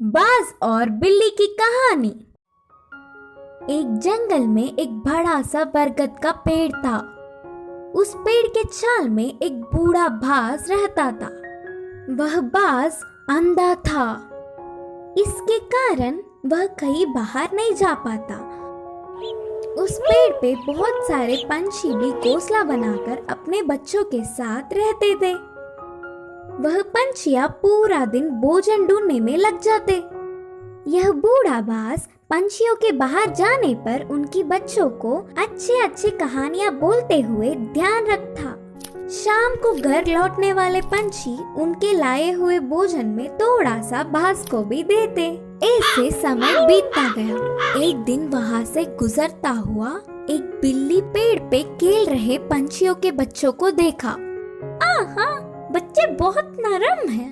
बाज और बिल्ली की कहानी। एक जंगल में एक बड़ा सा बरगद का पेड़ था। उस पेड़ के छाल में एक बूढ़ा बाज रहता था। वह बाज अंधा था। इसके कारण वह कहीं बाहर नहीं जा पाता। उस पेड़ पे बहुत सारे पंछी भी घोंसला बनाकर अपने बच्चों के साथ रहते थे। वह पंछियां पूरा दिन भोजन ढूंढने में लग जाते। यह बूढ़ा बाज पंछियों के बाहर जाने पर उनकी बच्चों को अच्छे अच्छे कहानियां बोलते हुए ध्यान रखता। शाम को घर लौटने वाले पंछी उनके लाए हुए भोजन में थोड़ा सा बाज को भी देते। ऐसे समय बीतता गया। एक दिन वहाँ से गुजरता हुआ एक बिल्ली पेड़ पे खेल रहे पंछियों के बच्चों को देखा। आहा, बच्चे बहुत नरम हैं।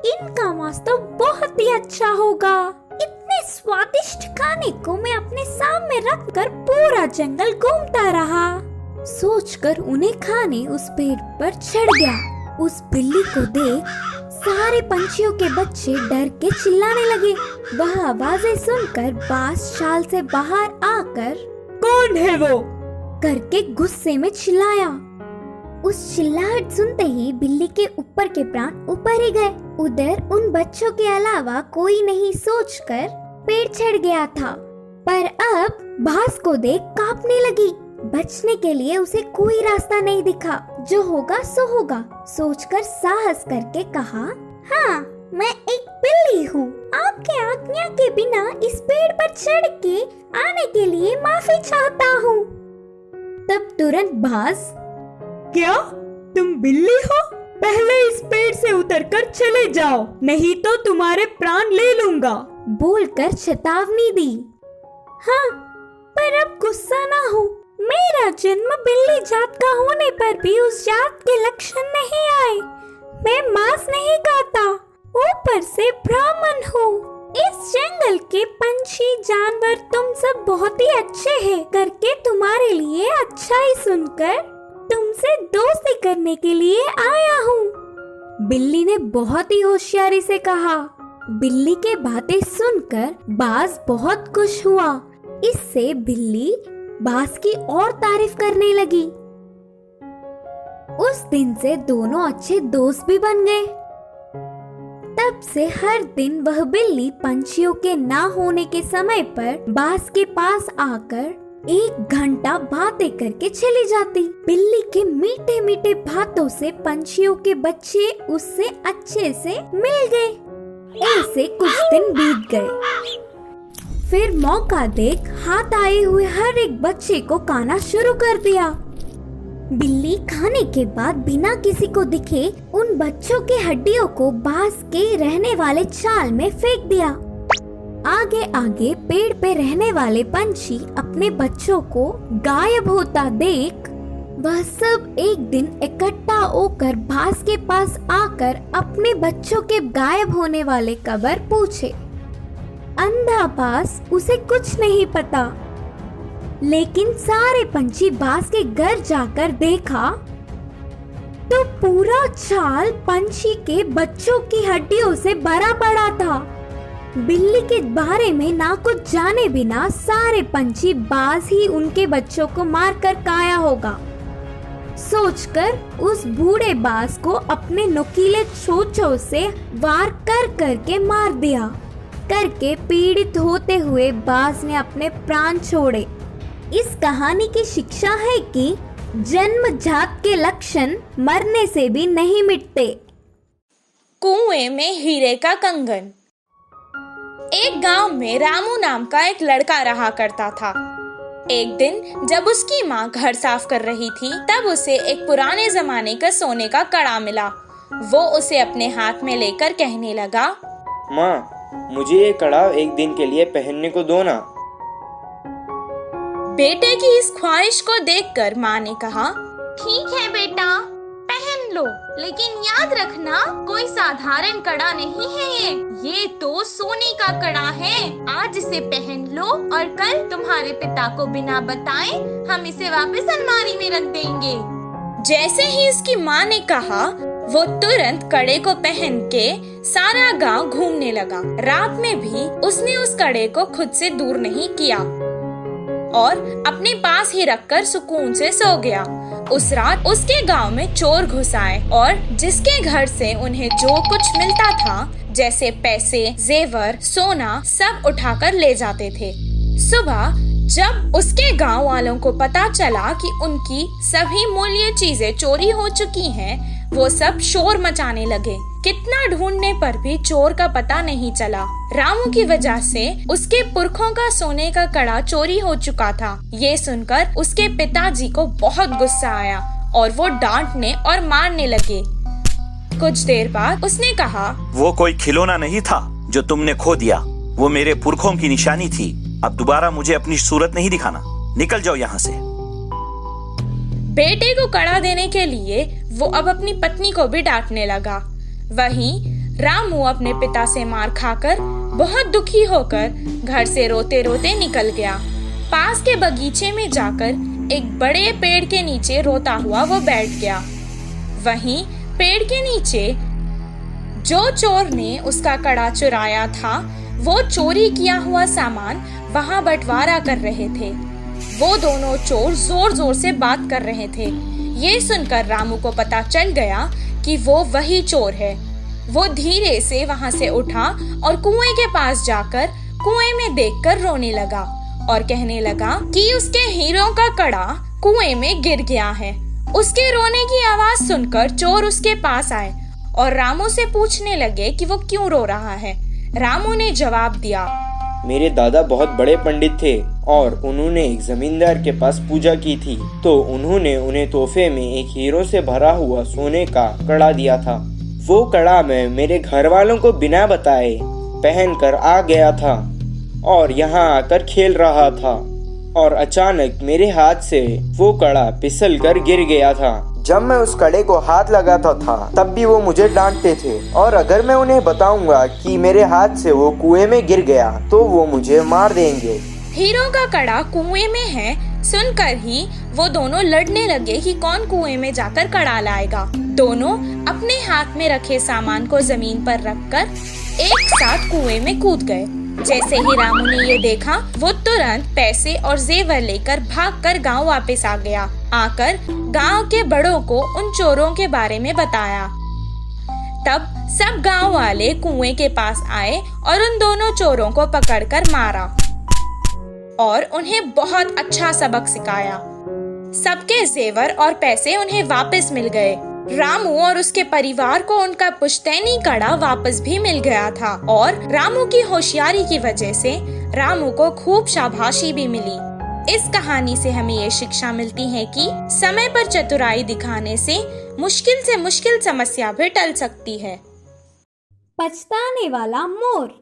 इनका मांस तो बहुत ही अच्छा होगा। इतने स्वादिष्ट खाने को मैं अपने सामने रखकर पूरा जंगल घूमता रहा। सोचकर उन्हें खाने उस पेड़ पर चढ़ गया। उस बिल्ली को देख सारे पंछियों के बच्चे डर के चिल्लाने लगे। वह आवाजें सुनकर बाज शाल से बाहर आकर कौन है वो करके गुस्से में चिल्लाया। उस चिल्लाहट सुनते ही बिल्ली के ऊपर के प्राण ऊपर ही गए। उधर उन बच्चों के अलावा कोई नहीं सोचकर पेड़ चढ़ गया था। पर अब बाज को देख कांपने लगी। बचने के लिए उसे कोई रास्ता नहीं दिखा। जो होगा सो होगा सोचकर साहस करके कहा, हाँ, मैं एक बिल्ली हूँ। आपके आज्ञा के बिना इस पेड़ पर चढ़ के आने के लिए माफी चाहता हूँ। तब तुरंत बाज, क्या तुम बिल्ली हो? पहले इस पेड़ से उतरकर चले जाओ, नहीं तो तुम्हारे प्राण ले लूंगा, बोलकर चेतावनी दी। हाँ, पर अब गुस्सा ना हो। मेरा जन्म बिल्ली जात का होने पर भी उस जात के लक्षण नहीं आए। मैं मांस नहीं खाता, ऊपर से ब्राह्मण हूँ। इस जंगल के पंछी जानवर तुम सब बहुत ही अच्छे हैं करके तुम्हारे लिए अच्छा ही सुनकर तुमसे दोस्ती करने के लिए आया हूँ। बिल्ली ने बहुत ही होशियारी से कहा। बिल्ली के बातें सुनकर बाज बहुत खुश हुआ। इससे बिल्ली बाज की और तारीफ करने लगी। उस दिन से दोनों अच्छे दोस्त भी बन गए। तब से हर दिन वह बिल्ली पंछियों के ना होने के समय पर बाज के पास आकर 1 घंटा बातें करके चली जाती। बिल्ली के मीठे मीठे बातों से पंछियों के बच्चे उससे अच्छे से मिल गए। ऐसे कुछ दिन बीत गए। फिर मौका देख हाथ आए हुए हर एक बच्चे को खाना शुरू कर दिया। बिल्ली खाने के बाद बिना किसी को दिखे उन बच्चों के हड्डियों को बाज के रहने वाले चाल में फेंक दिया। आगे आगे पेड़ पे रहने वाले पंछी अपने बच्चों को गायब होता देख वह सब एक दिन इकट्ठा होकर बाज के पास आकर अपने बच्चों के गायब होने वाले खबर पूछे। अंधा बाज उसे कुछ नहीं पता, लेकिन सारे पंछी बाज के घर जाकर देखा तो पूरा चाल पंछी के बच्चों की हड्डियों से भरा पड़ा था। बिल्ली के बारे में ना कुछ जाने बिना सारे पंछी बाज ही उनके बच्चों को मारकर खाया होगा सोचकर उस बूढ़े बाज को अपने नुकीले चोंचों से वार कर करके मार दिया। करके पीड़ित होते हुए बाज ने अपने प्राण छोड़े। इस कहानी की शिक्षा है कि जन्मजात के लक्षण मरने से भी नहीं मिटते। कुएं में हीरे का कंगन। एक गांव में रामू नाम का एक लड़का रहा करता था। एक दिन जब उसकी माँ घर साफ कर रही थी तब उसे एक पुराने जमाने का सोने का कड़ा मिला। वो उसे अपने हाथ में लेकर कहने लगा, माँ, मुझे ये कड़ा एक दिन के लिए पहनने को दो ना। बेटे की इस ख्वाहिश को देखकर माँ ने कहा, ठीक है बेटा, पहन लो, लेकिन याद रखना कोई साधारण कड़ा नहीं है ये तो सोने का कड़ा है। आज इसे पहन लो और कल तुम्हारे पिता को बिना बताए हम इसे वापस अलमारी में रख देंगे। जैसे ही इसकी माँ ने कहा वो तुरंत कड़े को पहन के सारा गांव घूमने लगा। रात में भी उसने उस कड़े को खुद से दूर नहीं किया और अपने पास ही रखकर सुकून से सो गया। उस रात उसके गांव में चोर घुस आए और जिसके घर से उन्हें जो कुछ मिलता था, जैसे पैसे, जेवर, सोना, सब उठाकर ले जाते थे। सुबह जब उसके गांव वालों को पता चला कि उनकी सभी मूल्य चीजें चोरी हो चुकी हैं, वो सब शोर मचाने लगे। कितना ढूंढने पर भी चोर का पता नहीं चला। रामू की वजह से उसके पुरखों का सोने का कड़ा चोरी हो चुका था। ये सुनकर उसके पिताजी को बहुत गुस्सा आया और वो डांटने और मारने लगे। कुछ देर बाद उसने कहा, वो कोई खिलौना नहीं था जो तुमने खो दिया, वो मेरे पुरखों की निशानी थी। अब दोबारा मुझे अपनी सूरत नहीं दिखाना, निकल जाओ यहाँ से। बेटे को कड़ा देने के लिए वो अब अपनी पत्नी को भी डांटने लगा। वहीं रामू अपने पिता से मार खाकर बहुत दुखी होकर घर से रोते रोते निकल गया। पास के बगीचे में जाकर एक बड़े पेड़ के नीचे रोता हुआ वो बैठ गया। वहीं पेड़ के नीचे जो चोर ने उसका कड़ा चुराया था, वो चोरी किया हुआ सामान वहां बंटवारा कर रहे थे। वो दोनों चोर जोर जोर से बात कर रहे थे। ये सुनकर रामू को पता चल गया कि वो वही चोर है। वो धीरे से वहां से उठा और कुएं के पास जाकर कुएं में देखकर रोने लगा और कहने लगा कि उसके हीरों का कड़ा कुएं में गिर गया है। उसके रोने की आवाज सुनकर चोर उसके पास आए और रामू से पूछने लगे कि वो क्यों रो रहा है। रामू ने जवाब दिया, मेरे दादा बहुत बड़े पंडित थे और उन्होंने एक जमींदार के पास पूजा की थी, तो उन्होंने उन्हें तोहफे में एक हीरो से भरा हुआ सोने का कड़ा दिया था। वो कड़ा मैं मेरे घर वालों को बिना बताए पहन कर आ गया था और यहाँ आकर खेल रहा था और अचानक मेरे हाथ से वो कड़ा फिसल कर गिर गया था। जब मैं उस कड़े को हाथ लगाता था तब भी वो मुझे डांटते थे और अगर मैं उन्हें बताऊंगा कि मेरे हाथ से वो कुएं में गिर गया तो वो मुझे मार देंगे। हीरो का कड़ा कुएं में है सुनकर ही वो दोनों लड़ने लगे कि कौन कुएं में जाकर कड़ा लाएगा। दोनों अपने हाथ में रखे सामान को जमीन पर रखकर एक साथ कुएं में कूद गए। जैसे ही रामू ने ये देखा, वो तुरंत पैसे और जेवर लेकर भागकर गांव वापस आ गया। आकर गांव के बड़ों को उन चोरों के बारे में बताया। तब सब गांव वाले कुएं के पास आए और उन दोनों चोरों को पकड़कर मारा और उन्हें बहुत अच्छा सबक सिखाया। सबके जेवर और पैसे उन्हें वापस मिल गए। रामू और उसके परिवार को उनका पुश्तैनी कड़ा वापस भी मिल गया था और रामू की होशियारी की वजह से रामू को खूब शाबाशी भी मिली। इस कहानी से हमें ये शिक्षा मिलती है कि समय पर चतुराई दिखाने से मुश्किल समस्या भी टल सकती है। पछताने वाला मोर।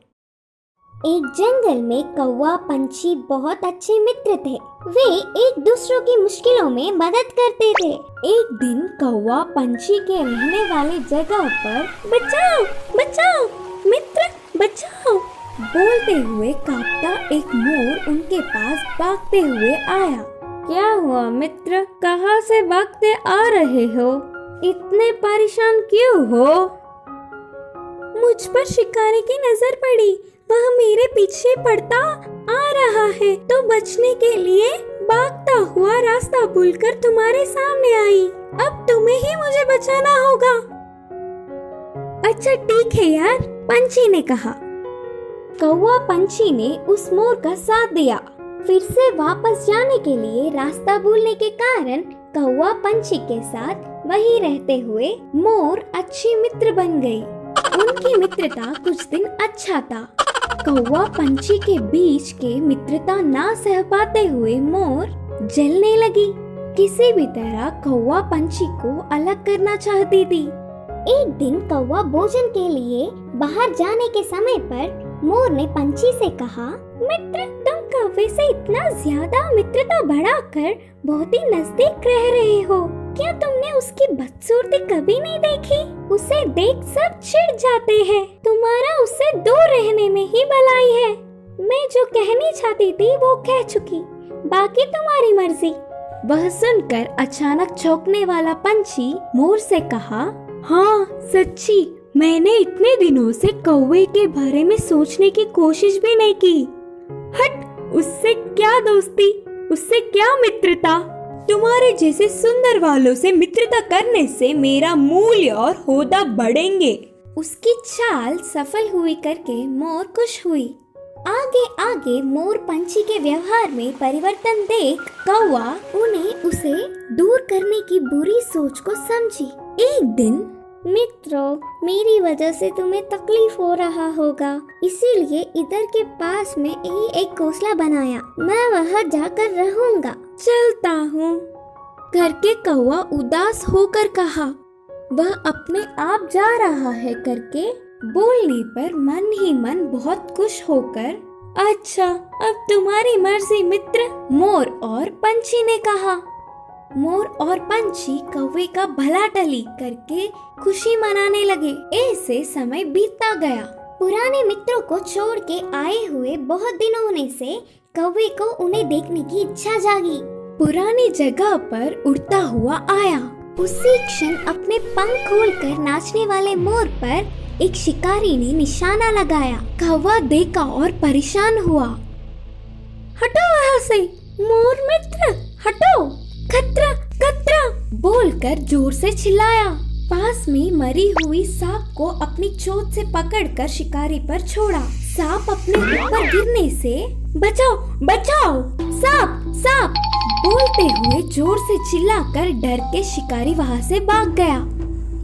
एक जंगल में कौवा पंछी बहुत अच्छे मित्र थे। वे एक दूसरों की मुश्किलों में मदद करते थे। एक दिन कौवा पंछी के रहने वाली जगह पर बचाओ बचाओ मित्र बचाओ बोलते हुए कांपता एक मोर उनके पास भागते हुए आया। क्या हुआ मित्र, कहाँ से भागते आ रहे हो? इतने परेशान क्यों हो? मुझ पर शिकारी की नजर पड़ी, वह मेरे पीछे पड़ता आ रहा है तो बचने के लिए भागता हुआ रास्ता भूलकर तुम्हारे सामने आई। अब तुम्हें ही मुझे बचाना होगा। अच्छा ठीक है यार, पंछी ने कहा। कौवा पंछी ने उस मोर का साथ दिया। फिर से वापस जाने के लिए रास्ता भूलने के कारण कौवा पंछी के साथ वहीं रहते हुए मोर अच्छी मित्र बन गई। उनकी मित्रता कुछ दिन अच्छा था। कौवा पंछी के बीच के मित्रता ना सह पाते हुए मोर जलने लगी। किसी भी तरह कौवा पंछी को अलग करना चाहती थी। एक दिन कौवा भोजन के लिए बाहर जाने के समय पर मोर ने पंछी से कहा, मित्र तुम कौवे से इतना ज्यादा मित्रता बढ़ाकर बहुत ही नजदीक रह रहे हो। क्या तुमने उसकी बदसूरती कभी नहीं देखी? उसे देख सब चिढ़ जाते हैं। तुम्हारा उससे दूर रहने में ही भलाई है। मैं जो कहनी चाहती थी वो कह चुकी, बाकी तुम्हारी मर्जी। वह सुनकर अचानक चौंकने वाला पंछी मोर से कहा, हाँ सच्ची, मैंने इतने दिनों से कौवे के बारे में सोचने की कोशिश भी नहीं की। हट, उससे क्या दोस्ती, उससे क्या मित्रता। तुम्हारे जैसे सुंदर वालों से मित्रता करने से मेरा मूल्य और होदा बढ़ेंगे। उसकी चाल सफल हुई करके मोर खुश हुई। आगे आगे मोर पंछी के व्यवहार में परिवर्तन देख कौवा उन्हें उसे दूर करने की बुरी सोच को समझी। एक दिन, मित्रों, मेरी वजह से तुम्हें तकलीफ हो रहा होगा, इसीलिए इधर के पास में ही एक घोंसला बनाया। मैं वहाँ जाकर रहूंगा। चलता हूँ, करके कौवा उदास होकर कहा। वह अपने आप जा रहा है करके बोलने पर मन ही मन बहुत खुश होकर, अच्छा, अब तुम्हारी मर्जी मित्र, मोर और पंछी ने कहा। मोर और पंछी कौवे का भला टली करके खुशी मनाने लगे। ऐसे समय बीतता गया। पुराने मित्रों को छोड़ के आए हुए बहुत दिन होने से कौवे को उन्हें देखने की इच्छा जागी। पुरानी जगह पर उड़ता हुआ आया। उसी क्षण अपने पंख खोलकर नाचने वाले मोर पर एक शिकारी ने निशाना लगाया। कौवा देखा और परेशान हुआ। हटो वहाँ से, मोर मित्र, हटो, खतरा खतरा बोलकर जोर से चिल्लाया। पास में मरी हुई सांप को अपनी चोंच से पकड़कर शिकारी पर छोड़ा। सांप अपने ऊपर गिरने से, बचाओ बचाओ, सांप सांप बोलते हुए जोर से चिल्लाकर डर के शिकारी वहाँ से भाग गया।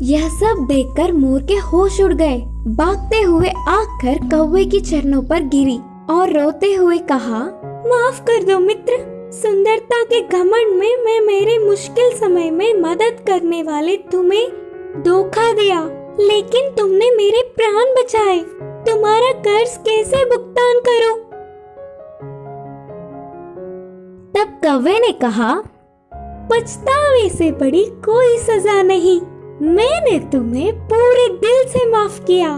यह सब देखकर मोर के होश उड़ गए। भागते हुए आकर कौवे की चरणों पर गिरी और रोते हुए कहा, माफ कर दो मित्र, सुंदरता के घमंड में मैं मेरे मुश्किल समय में मदद करने वाले तुम्हें धोखा दिया, लेकिन तुमने मेरे प्राण बचाए। तुम्हारा कर्ज कैसे भुगतान करूं? तब कौवे ने कहा, पछतावे से बड़ी कोई सजा नहीं, मैंने तुम्हें पूरे दिल से माफ किया।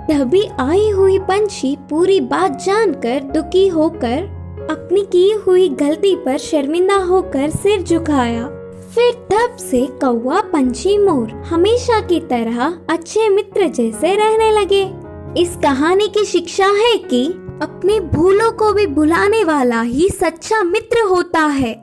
तभी आई हुई पंछी पूरी बात जानकर दुखी होकर अपनी की हुई गलती पर शर्मिंदा होकर सिर झुकाया। फिर तब से कौवा, पंछी, मोर हमेशा की तरह अच्छे मित्र जैसे रहने लगे। इस कहानी की शिक्षा है कि अपने भूलों को भी भुलाने वाला ही सच्चा मित्र होता है।